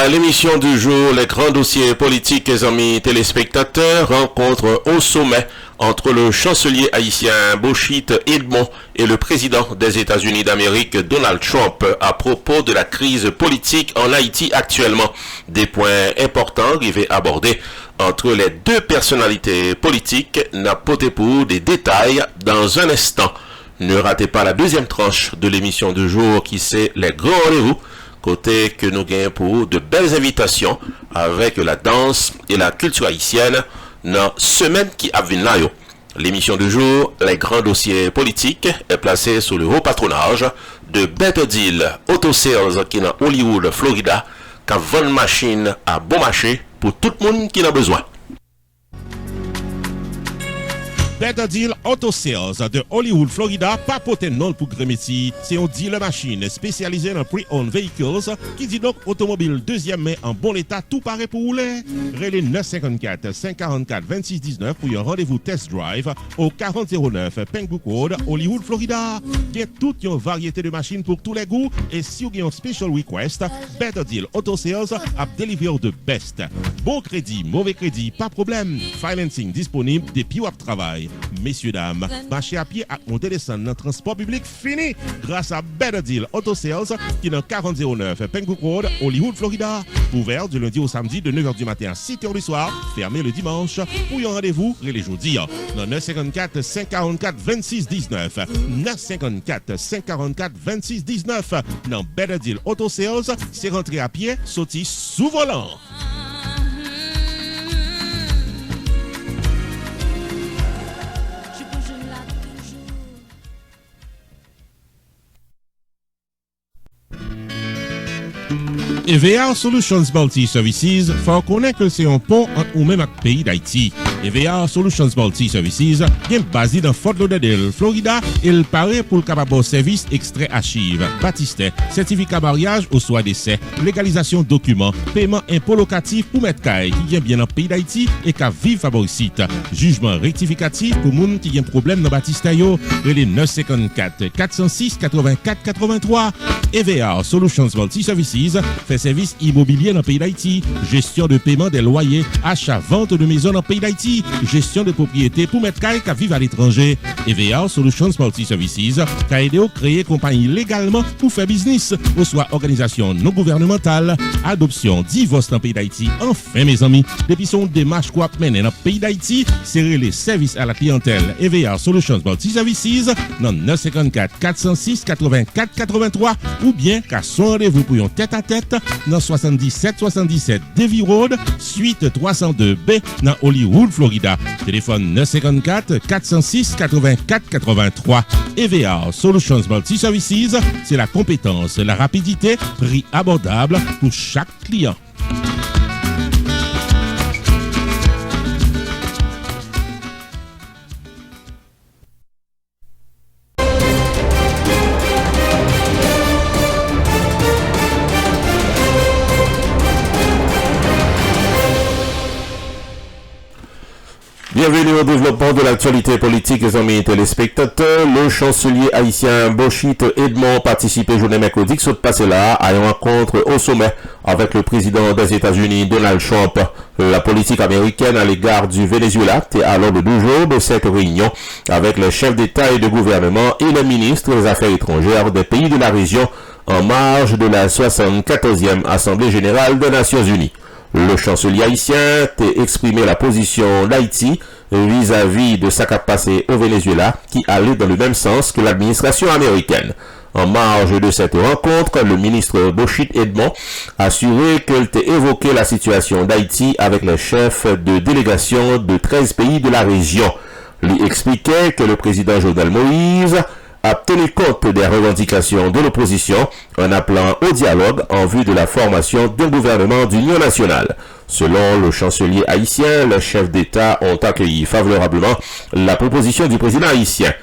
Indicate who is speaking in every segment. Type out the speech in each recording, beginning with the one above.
Speaker 1: l'émission du jour, les grands dossiers politiques et amis téléspectateurs, rencontre au sommet entre le chancelier haïtien Bochit Edmond et le président des États-Unis d'Amérique Donald Trump à propos de la crise politique en Haïti actuellement. Des points importants arrivés abordés entre les deux personnalités politiques, n'a poté pour des détails dans un instant. Ne ratez pas la deuxième tranche de l'émission du jour qui c'est les grands rendez-vous. Côté que nous gagnons pour de belles invitations avec la danse et la culture haïtienne dans semaine qui a venu là. L'émission du jour, les grands dossiers politiques, est placée sous le haut patronage de Better Deal Auto Sales qui est dans Hollywood, Florida, qui vend une machine à bon marché pour tout le monde qui en a besoin.
Speaker 2: Better Deal Auto Sales de Hollywood, Florida, pas poté non pour Gréméti. C'est un dealer machine spécialisé dans pre-owned vehicles qui dit donc automobile deuxième main en bon état, tout paraît pour rouler. Relais 954 544 2619 pour un rendez-vous test drive au 4009 Penbrook Road, Hollywood, Florida. Il y a toute une variété de machines pour tous les goûts et si vous avez un special request, Better Deal Auto Sales a délivré de best. Bon crédit, mauvais crédit, pas problème. Financing disponible depuis wap travail. Messieurs, dames, marcher à pied à monter descendre dans le transport public fini grâce à Better Deal Auto Sales qui est dans 4009 Penbrook Road, Hollywood, Florida. Ouvert du lundi au samedi de 9h du matin à 6h du soir, fermé le dimanche. Pour y un rendez-vous, les jeudis dans 954 544 2619. 954 544 2619. Dans Better Deal Auto Sales, c'est rentré à pied, sorti sous volant. EVA Solutions Multi Services faut connaître que c'est un pont entre ou même avec le pays d'Haïti. EVA Solutions Multi Services est basé dans Fort Lauderdale, Florida, et il paraît pour le capable service extrait archive, baptiste, certificat mariage ou soit décès, légalisation documents, paiement impôt locatif pour mettre caille qui vient bien dans le pays d'Haïti et qui vive favoricite. Jugement rectificatif pour moun qui a un problème dans baptiste yo, les 954 406 84 83. EVA Solutions Multi Services fait service immobilier dans le pays d'Haïti, gestion de paiement des loyers, achat, vente de maisons dans le pays d'Haïti, gestion de propriété pour mettre caille qui vivent à l'étranger. EVA Solutions Multi Services qui a aidé à créer compagnie légalement pour faire business, ou soit organisation non gouvernementale, adoption, divorce dans le pays d'Haïti. Enfin mes amis, depuis son démarche quoi mener dans le pays d'Haïti, c'est les services à la clientèle. EVA Solutions Multi Services dans 954 406 84 83 ou bien qu'à son rendez-vous pour un tête-à-tête dans 77 Davie Road, suite 302B dans Hollywood, Florida. Téléphone 954 406 84 83. EVA Solutions Multi Services, c'est la compétence, la rapidité, prix abordable pour chaque client.
Speaker 1: Bienvenue au développement de l'actualité politique, les amis téléspectateurs. Le chancelier haïtien Bochit Edmond participé journée mercredi qui s'est passé là à une rencontre au sommet avec le président des États-Unis Donald Trump. La politique américaine à l'égard du Venezuela était alors de 2 jours de cette réunion avec les chefs d'État et de gouvernement et les ministres des Affaires étrangères des pays de la région en marge de la 74e Assemblée générale des Nations unies. Le chancelier haïtien a exprimé la position d'Haïti vis-à-vis de sa capacité au Venezuela qui allait dans le même sens que l'administration américaine. En marge de cette rencontre, le ministre Bochit Edmond a assuré qu'il a évoqué la situation d'Haïti avec les chefs de délégation de 13 pays de la région. Lui expliquait que le président Jovenel Moïse a tenu compte des revendications de l'opposition en appelant au dialogue en vue de la formation d'un gouvernement d'union nationale. Selon le chancelier haïtien, les chefs d'État ont accueilli favorablement la proposition du président haïtien.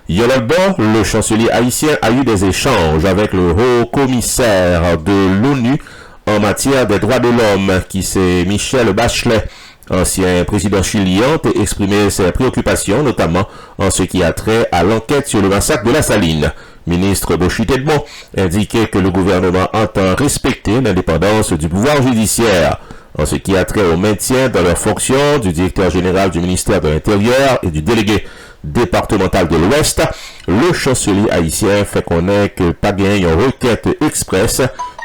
Speaker 1: Yolanda, le chancelier haïtien, a eu des échanges avec le haut commissaire de l'ONU en matière des droits de l'homme, qui c'est Michelle Bachelet. Ancien président chilien a exprimé ses préoccupations, notamment en ce qui a trait à l'enquête sur le massacre de la Saline. Ministre Bochit Edmond indiquait que le gouvernement entend respecter l'indépendance du pouvoir judiciaire. En ce qui a trait au maintien dans leurs fonctions du directeur général du ministère de l'Intérieur et du délégué départemental de l'Ouest, le chancelier haïtien fait connaître que pas gagne une requête express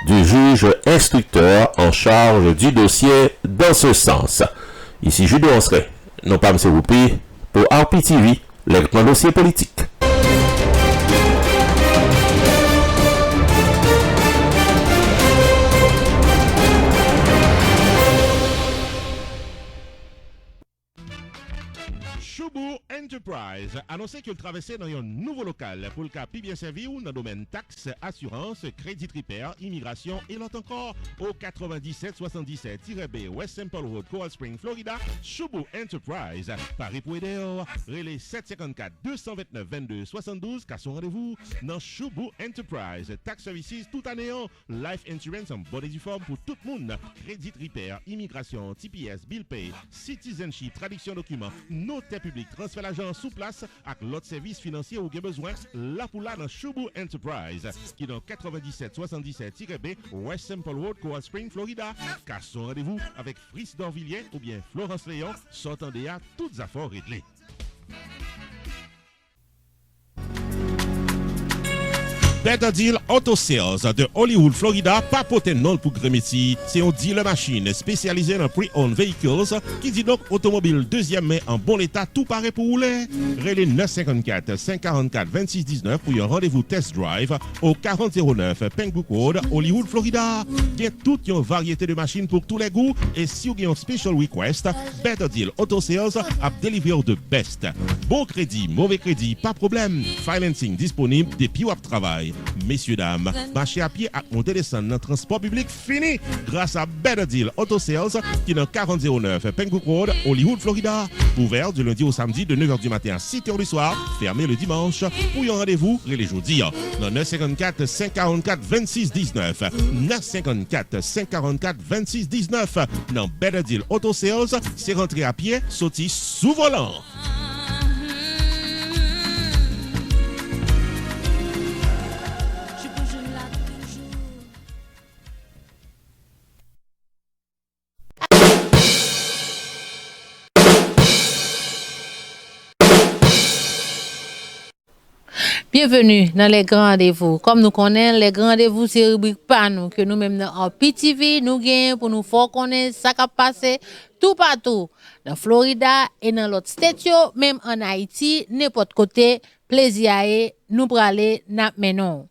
Speaker 1: du juge instructeur en charge du dossier dans ce sens. Ici Judo Anseret, non pas M. Roupi, pour RPTV, les grands dossiers politiques.
Speaker 2: Choubo Enterprise annoncé qu'il traversait dans un nouveau local pour le cas bien servi ou dans le domaine taxes, assurance, crédit repair, immigration et l'autre encore au 9777-B West Temple Road, Coral Spring, Florida. Choubo Enterprise, Paris pour aider, relais 754-229-22-72, car son rendez-vous dans Choubo Enterprise. Tax Services tout année, life insurance en bonne et due forme pour tout le monde, crédit repair, immigration, TPS, bill pay, citizenship, traduction documents, notaire public, transfert l'argent sous place avec l'autre service financier ou besoin, là pour là dans Choubo Enterprise, qui est dans 9777-B West Temple Road, Coral Spring, Florida. Car son rendez-vous avec Fritz Dorvilliers ou bien Florence Léon, sortant déjà toutes affaires réglées. Better Deal Auto Sales de Hollywood, Florida, pas poté non pour Gréméti. C'est un dealer machine spécialisé dans pre-owned vehicles qui dit donc automobile deuxième main en bon état, tout paraît pour rouler. Relais 954-544-2619 pour un rendez-vous test drive au 4009 Penbrook Road, Hollywood, Florida. Il y a toute une variété de machines pour tous les goûts et si vous avez un special request, Better Deal Auto Sales a délivré de best. Bon crédit, mauvais crédit, pas problème. Financing disponible depuis web travail. Messieurs, dames, marcher à pied à monter descendre dans le transport public fini grâce à Better Deal Auto Sales qui est dans 4009 Penbrook Road, Hollywood, Florida. Ouvert du lundi au samedi de 9h du matin à 6h du soir, fermé le dimanche. Pour y un rendez-vous, les jeudis dans 954-544-2619. 954-544-2619. Dans Better Deal Auto Sales, c'est rentré à pied, sorti sous volant.
Speaker 3: Bienvenue dans les grands rendez-vous. Comme nous connaissons, les grands rendez-vous, c'est rubrique pas nous, que nous-mêmes en PTV, nous gagnons pour nous faire connaître ça qui a passé tout partout. Dans Florida et dans l'autre state, même en Haïti, n'importe côté, plaisir à nous praler, n'a menon.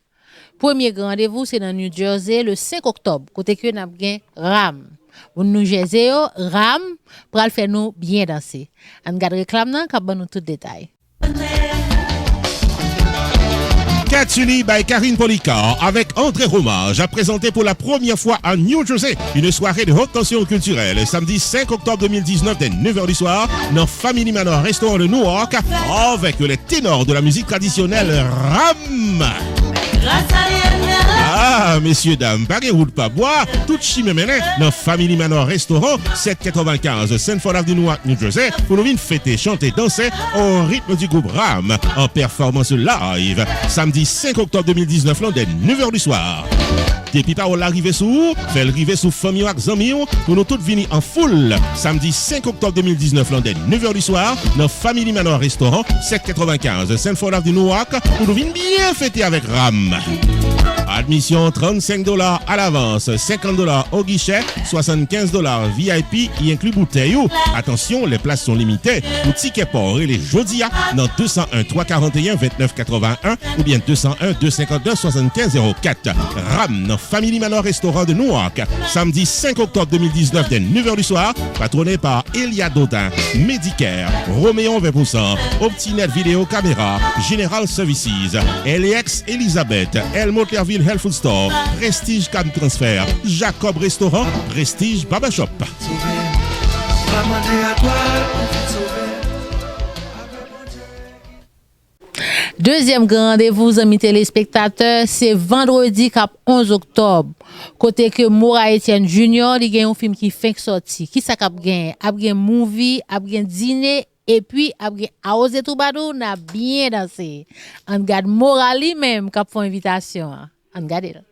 Speaker 3: Premier grand rendez-vous, c'est dans New Jersey, le 5 octobre, côté que nous avons RAM. Pour New Jersey, RAM, pour faire nous bien danser. On garde réclame, nous avons nous tout détail.
Speaker 2: Katsuni by Karine Policar avec André Romage a présenté pour la première fois à New Jersey une soirée de haute tension culturelle samedi 5 octobre 2019 dès 9h du soir dans Family Manor Restaurant de Newark avec les ténors de la musique traditionnelle RAM. Ah, messieurs, dames, pas de route pas bois, tout chimé mené dans Family Manor Restaurant, 795 Sanford Avenue, Newark, New Jersey, pour nous venir fêter, chanter, danser au rythme du groupe RAM en performance live, samedi 5 octobre 2019, dès 9h du soir. Depuis par l'arrivée sous, fait l'arrivée sous famille ou amis, pour nous tous venir en foule, samedi 5 octobre 2019, dès 9h du soir, dans Family Manor Restaurant, 795 Sanford Avenue, Newark, pour nous venir bien fêter avec RAM. Admission $35 à l'avance, $50 au guichet, $75 VIP, y inclut bouteille. Attention, les places sont limitées. Pour ticket port et les Jodia dans 201 341 29 81 ou bien 201 252 75 04. RAM dans Family Manor Restaurant de Newark, samedi 5 octobre 2019 dès 9h du soir, patronné par Elia Dodin, Medicare, Roméon 20%, Optinet Vidéo Caméra, General Services, LX Elizabeth, Elmot Lerville Health Food Store, Prestige Cam Transfer, Jacob Restaurant, Prestige Baba Shop.
Speaker 3: Deuxième grand rendez-vous, amis téléspectateurs, c'est vendredi cap 11 octobre. Côté que Moura Etienne Junior, il y a un film qui fait sorti. Qui ça cap gagne? A gagne movie, a gagne dîner et puis a gagne Aose Troubadou n'a bien dansé. On regarde Moura lui-même qui a fait invitation. On regarde.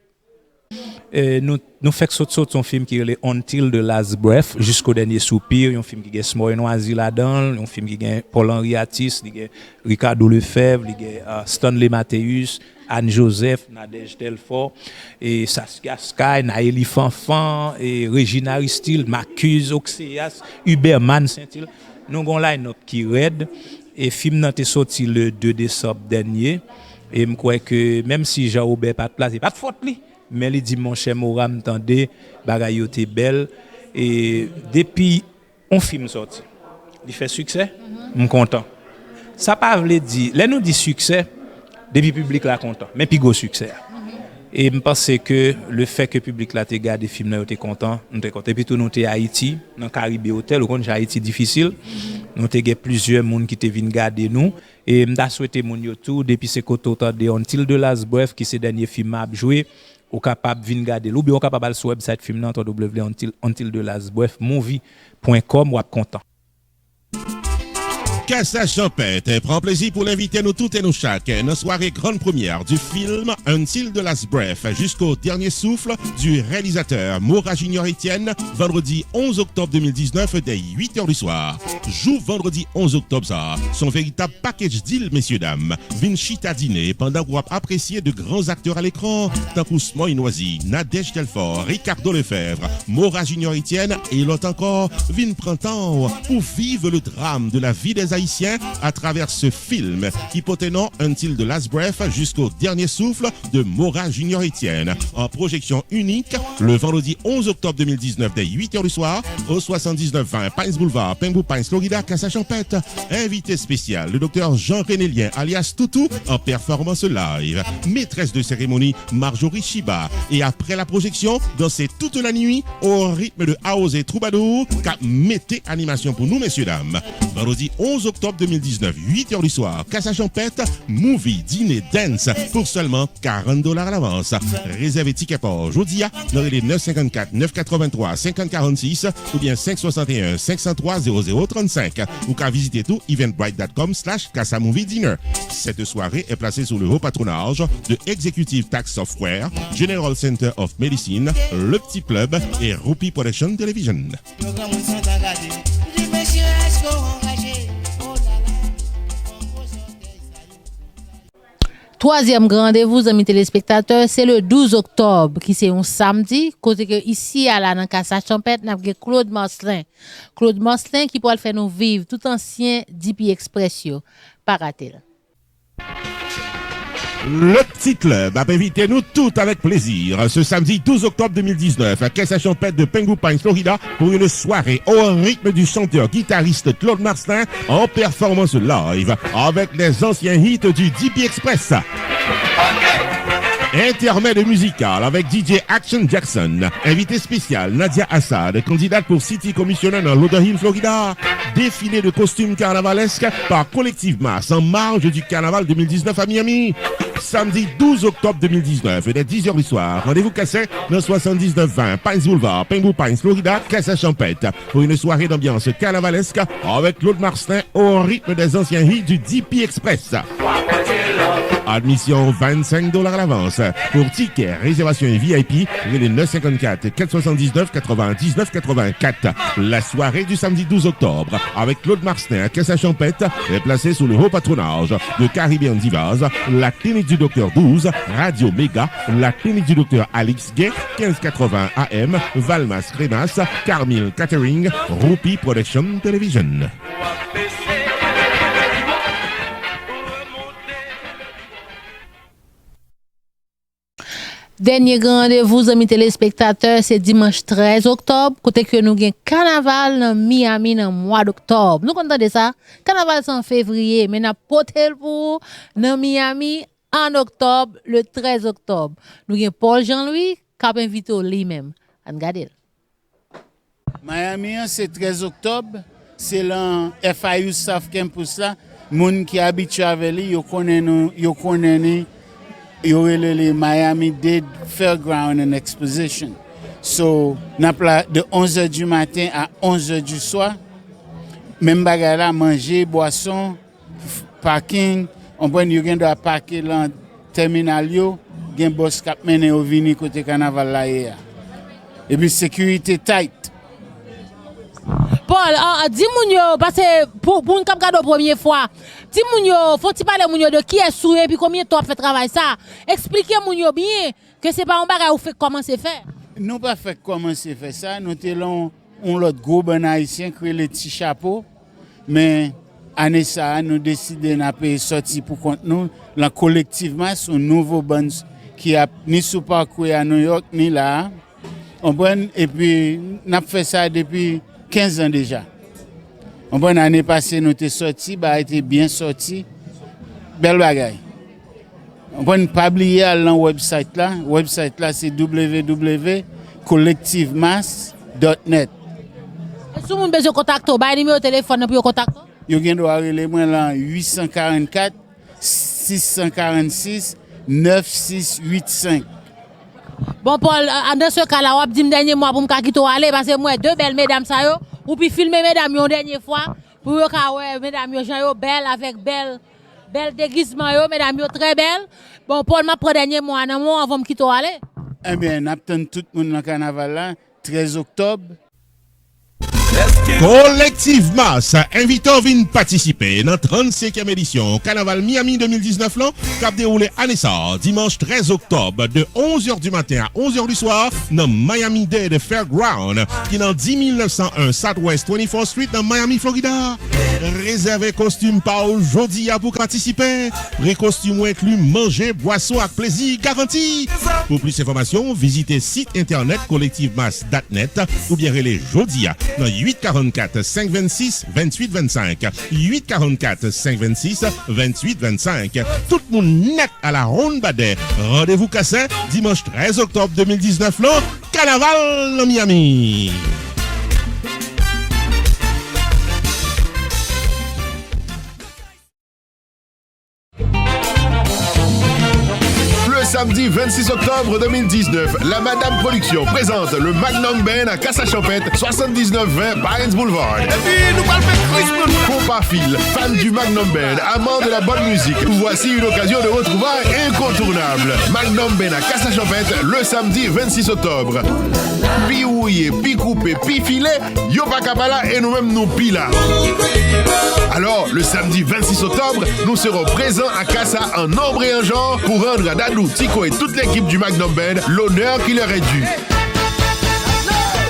Speaker 4: Nous faisons son film qui est Until the Last Breath jusqu'au dernier soupir, un film qui a Smoy Noisy là-dedans, un film qui a Paul-Henri Atis, Ricardo Lefebvre, Stanley Matthews, Anne-Joseph, Nadège Delfort, et Saskia Sky, Naëli Fanfan, et Regina Aristil, Marcus Oxéas, Hubert Man Saint-Il. Nous avons un line-up qui raide, et le film n'a été sorti le 2 décembre dernier, et je crois que même si Jean-Robert pas de place, il n'y a pas de faute. Mais il dit, mon cher Moura, m'entendez, bagaille était belle. Et depuis, on film sorti. Il fait succès, je suis content. Ça pas veut dire, là nous dit succès, depuis le public là content, mais puis gros succès. Et je pense que le fait que le public là te garde des films là, était content, nous sommes contents. Et puis tout nous sommes à Haïti, dans le Caraïbe Hotel, au compte Haïti difficile. Nous avons plusieurs personnes qui te viennent garder nous. Et je souhaite mon tout depuis ce côté de Until the Last Breath qui c'est dernier film à jouer. Ou capable de venir garder, ou bien capable sur le website film www.untilthelastbreath.movie.com ou content.
Speaker 2: Casa Champêtre prend plaisir pour l'inviter nous toutes et nous chaque une soirée grande première du film Until the Last Breath jusqu'au dernier souffle du réalisateur Moura Junior Etienne vendredi 11 octobre 2019 dès 8h du soir. Joue vendredi 11 octobre ça, son véritable package deal messieurs dames. Vinchita dîner pendant que vous appréciez de grands acteurs à l'écran tant que Smoy Noisy, Nadège Delfort, Ricardo Lefebvre, Moura Junior Etienne et l'autre encore Vin Printemps pour vivre le drame de la vie des Haïtiens à travers ce film qui porte nom Until the Last Breath jusqu'au dernier souffle de Moura Junior Etienne en projection unique le vendredi 11 octobre 2019 dès 8h du soir au 7920 Pines Boulevard, Pembou Pines, Florida, Casa Champêtre. Invité spécial, le docteur Jean-René Lien alias Toutou en performance live. Maîtresse de cérémonie Marjorie Chiba. Et après la projection, dansez toute la nuit au rythme de Aose Troubadour qu'a mettez animation pour nous messieurs dames. Vendredi 11 octobre 2019, 8h du soir, Casa Champêtre, movie, dîner, dance pour seulement $40 à l'avance. Réservez ticket pour Jodia dans les 954 983 5046 ou bien 561 503 0035 ou qu'à visiter tout eventbrite.com/Casa Movie Dinner. Cette soirée est placée sous le haut patronage de Executive Tax Software, General Center of Medicine, Le Petit Club et Rupi Production Television.
Speaker 3: Troisième grand rendez-vous, amis téléspectateurs, c'est le 12 octobre, qui c'est un samedi, côté que ici, à la Casa Champêtre, nous avons Claude Marcelin. Claude Marcelin qui pourra faire nous vivre tout ancien DP Express, pas rater.
Speaker 2: Le Petit Club a invité nous tous avec plaisir ce samedi 12 octobre 2019 à Casa Champêtre de Pembou Pines, Florida pour une soirée au rythme du chanteur-guitariste Claude Marcelin en performance live avec les anciens hits du DP Express. Intermède musical avec DJ Action Jackson. Invité spécial Nadia Assad, candidate pour City Commissioner dans Lauderhill, Florida. Défilé de costumes carnavalesques par Collective Mass en marge du carnaval 2019 à Miami. Samedi 12 octobre 2019, dès 10h du soir. Rendez-vous cassé dans 7920 Pines Boulevard, Pembou Pines, Florida, Casa Champêtre pour une soirée d'ambiance carnavalesque avec Claude Marcelin au rythme des anciens hits du DP Express. Admission $25 à l'avance. Pour tickets, réservation et VIP, les 954 479 99 84. La soirée du samedi 12 octobre avec Claude Marcelin à Casa Champêtre est placée sous le haut patronage de Caribbean Divas, la clinique du docteur 12, Radio Méga, la clinique du docteur Alix Gay, 1580 AM, Valmas Crémas, Carmel Catering, Rupi Production Television.
Speaker 3: Dernier grand rendez-vous, amis téléspectateurs, c'est dimanche 13 octobre, côté que nous avons carnaval dans Miami dans le mois d'octobre. Nous comptons ça. Carnaval c'est en février, mais nous avons poté pour dans Miami en octobre, le 13 octobre. Nous avons Paul Jean-Louis qui a invité lui-même. Regardez.
Speaker 5: Miami, c'est 13 octobre. C'est le FIU South Campus là. moun qui habitué avec lui, yo connaît ni yo relé Miami-Dade Fairground and Exposition. So, de 11h du matin à 11h du soir, même bagarre là, manger, boisson, parking, on peut yo gen doit parker dans terminal yo, gen boss k'ap mène au vini côté carnaval là hier. Et puis sécurité tight.
Speaker 3: Paul, dis moun yo parce que pour une cap cadeau première fois, dis moun yo, faut-il parler moun yo de qui est sous et puis combien de temps fait travail ça. Expliquez moun yo bien que c'est pas un bagage ou fait comment c'est fait.
Speaker 5: Nous pas fait comment c'est fait ça, nous t'élons on l'autre gros bon haïtien créé les petits chapeaux mais année ça nous décidé n'a pas sorti pour compte nous là collectivement son nouveau band qui a ni sous parcours à New York ni là. On prend et puis n'a fait ça depuis 15 ans déjà. On bonne année passée nous t'es sorti, bah été bien sorti. Belle bagaille. On bonne publier à la website là c'est www.collectivemass.net.
Speaker 3: Si vous besoin contacter, bah numéro téléphone pour contacter.
Speaker 5: Yo gen doit relé moi là 844 646 9685.
Speaker 3: Bon Paul, dans ce cas là, on dit dernier mois pour me quitter aller parce que moi deux belles mesdames ça yo ou puis filmer mesdames une dernière fois pour yo ka ouais mesdames yo Jean yo belle avec belle déguisement yo mesdames yo très belle. Bon Paul m'a prend dernier mois dans moi avant me quitter aller.
Speaker 5: Eh bien, n'attend tout le monde dans carnaval là 13 octobre.
Speaker 2: Collectivement, ça invite à venir participer dans la 35e édition Carnaval Miami 2019 là, qui a déroulé à Nessa, dimanche 13 octobre de 11h du matin à 11h du soir dans Miami-Dade Fairground, qui est dans 10901 Southwest 24th Street dans Miami, Florida. Réservez costume par aujourd'hui pour participer. Pré-costume inclus manger, boisson avec plaisir garanti. Pour plus d'informations, visitez site internet collectivemass.net ou bien relais Jodia dans 844 526 28 25 844 526 28 25. Tout le monde net à la ronde badet. Rendez-vous cassé dimanche 13 octobre 2019 là, Carnaval dans Miami.
Speaker 6: Samedi 26 octobre 2019, la Madame Production présente le Magnum Band à Casa-Champêtre, 7920 Pines Boulevard. Et puis, nous parlons de Compaphile, fan du Magnum Band, amant de la bonne musique. Voici une occasion de retrouvailles incontournable. Magnum Band à Casa-Champêtre, le samedi 26 octobre. Pi ouillé, pi coupé, pi filé, yo pa kabala et nous-mêmes nous pila. Alors, le samedi 26 octobre, nous serons présents à Casa en nombre et en genre pour rendre à Dadou, Tico et toute l'équipe du Magnum Band l'honneur qui leur est dû.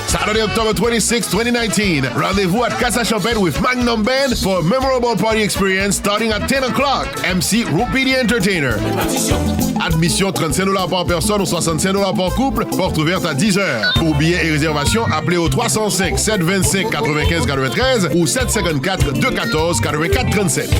Speaker 6: Saturday, October 26, 2019. Rendezvous at Casa-Champêtre with Magnum Band for a memorable party experience starting at 10 o'clock. MC Rupidi Entertainer. Admission $35 par personne ou $65 par couple. Porte ouverte à 10h. Pour billets et réservations, appelez au 305 725 95 93 ou 754 214 84 37.